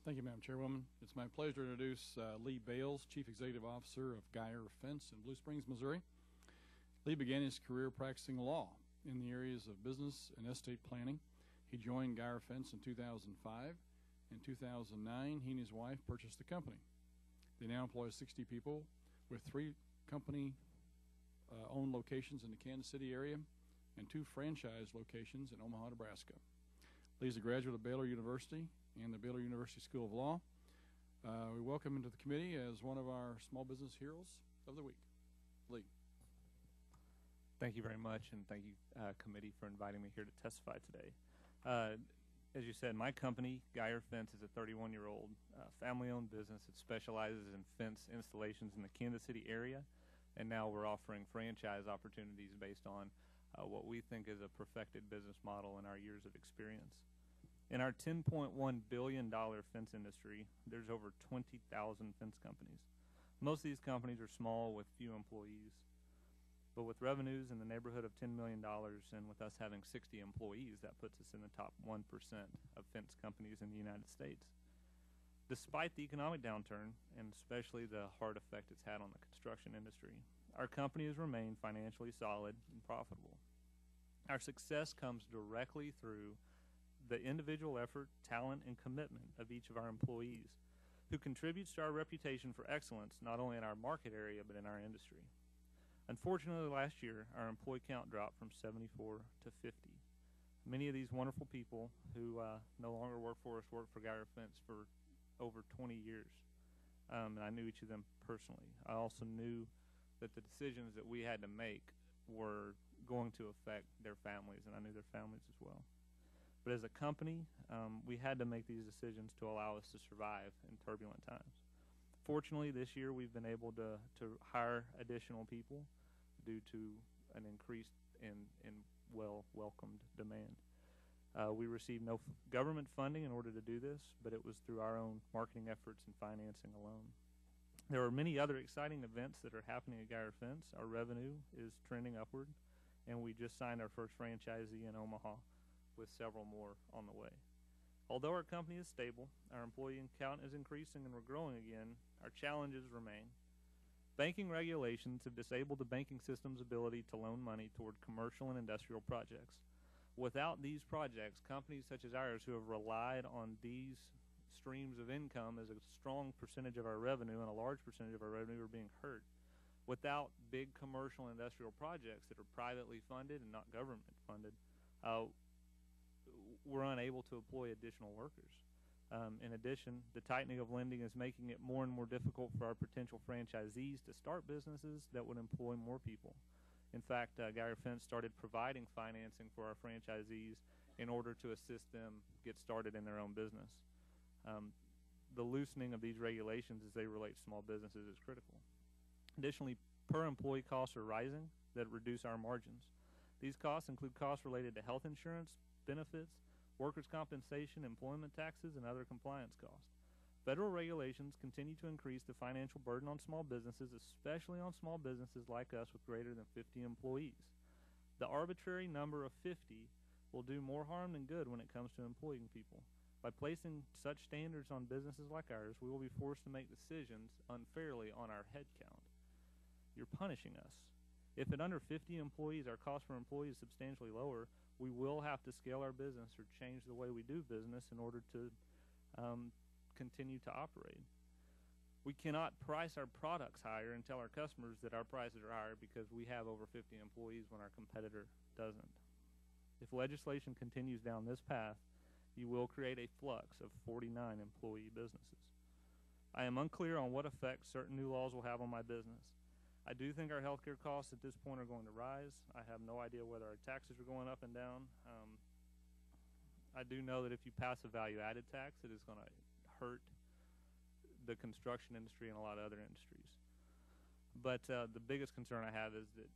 Thank you, Madam Chairwoman. It's my pleasure to introduce Lee Bales, Chief Executive Officer of Guier Fence in Blue Springs, Missouri. Lee began his career practicing law in the areas of business and estate planning. He joined Guier Fence in 2005. In 2009, he and his wife purchased the company. They now employ 60 people with 3 company-owned locations in the Kansas City area and 2 franchise locations in Omaha, Nebraska. Lee is a graduate of Baylor University and the Baylor University School of Law. We welcome him to the committee as one of our small business heroes of the week. Lee. Thank you very much, and thank you, committee, for inviting me here to testify today. As you said, my company, Guier Fence, is a 31-year-old family-owned business that specializes in fence installations in the Kansas City area, and now we're offering franchise opportunities based on what we think is a perfected business model in our years of experience. In our $10.1 billion fence industry, there's over 20,000 fence companies. Most of these companies are small with few employees. But with revenues in the neighborhood of $10 million and with us having 60 employees, that puts us in the top 1% of fence companies in the United States. Despite the economic downturn, and especially the hard effect it's had on the construction industry, our company has remained financially solid and profitable. Our success comes directly through the individual effort, talent, and commitment of each of our employees, who contributes to our reputation for excellence not only in our market area but in our industry. Unfortunately, last year, our employee count dropped from 74 to 50. Many of these wonderful people who no longer work for us worked for Guier Fence for over 20 years, and I knew each of them personally. I also knew that the decisions that we had to make were going to affect their families, and I knew their families as well. But as a company, we had to make these decisions to allow us to survive in turbulent times. Fortunately, this year we've been able to hire additional people due to an increased and well-welcomed demand. We received no government funding in order to do this, but it was through our own marketing efforts and financing alone. There are many other exciting events that are happening at Guier Fence. Our revenue is trending upward, and we just signed our first franchisee in Omaha with several more on the way. Although our company is stable, our employee count is increasing, and we're growing again, our challenges remain. Banking regulations have disabled the banking system's ability to loan money toward commercial and industrial projects. Without these projects, companies such as ours who have relied on these streams of income as a strong percentage of our revenue and a large percentage of our revenue are being hurt. Without big commercial and industrial projects that are privately funded and not government funded, we're unable to employ additional workers. In addition, the tightening of lending is making it more and more difficult for our potential franchisees to start businesses that would employ more people. In fact, Guier Fence started providing financing for our franchisees in order to assist them get started in their own business. The loosening of these regulations as they relate to small businesses is critical. Additionally, per employee costs are rising that reduce our margins. These costs include costs related to health insurance, benefits, workers' compensation, employment taxes, and other compliance costs. Federal regulations continue to increase the financial burden on small businesses, especially on small businesses like us with greater than 50 employees. The arbitrary number of 50 will do more harm than good when it comes to employing people. By placing such standards on businesses like ours, we will be forced to make decisions unfairly on our head count. You're punishing us. If at under 50 employees, our cost per employee is substantially lower, we will have to scale our business or change the way we do business in order to continue to operate. We cannot price our products higher and tell our customers that our prices are higher because we have over 50 employees when our competitor doesn't. If legislation continues down this path, you will create a flux of 49 employee businesses. I am unclear on what effect certain new laws will have on my business. I do think our healthcare costs at this point are going to rise. I have no idea whether our taxes are going up and down. I do know that if you pass a value-added tax, it is going to hurt the construction industry and a lot of other industries. But the biggest concern I have is that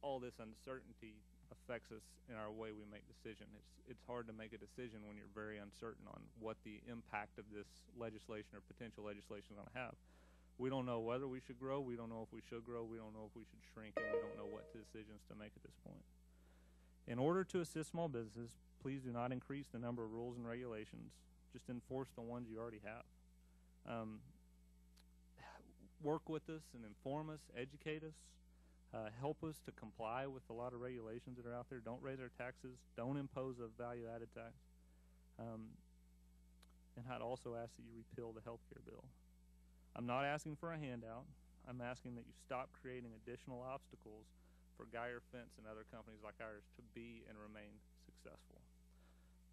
all this uncertainty affects us in our way we make decisions. It's hard to make a decision when you're very uncertain on what the impact of this legislation or potential legislation is going to have. We don't know whether we should grow. We don't know if we should grow. We don't know if we should shrink, and we don't know what decisions to make at this point. In order to assist small businesses, please do not increase the number of rules and regulations. just enforce the ones you already have. Work with us and inform us, educate us, help us to comply with a lot of regulations that are out there. Don't raise our taxes. Don't impose a value-added tax. And I'd also ask that you repeal the health care bill. I'm not asking for a handout. I'm asking that you stop creating additional obstacles for Guier Fence and other companies like ours to be and remain successful.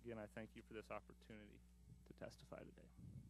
Again, I thank you for this opportunity to testify today.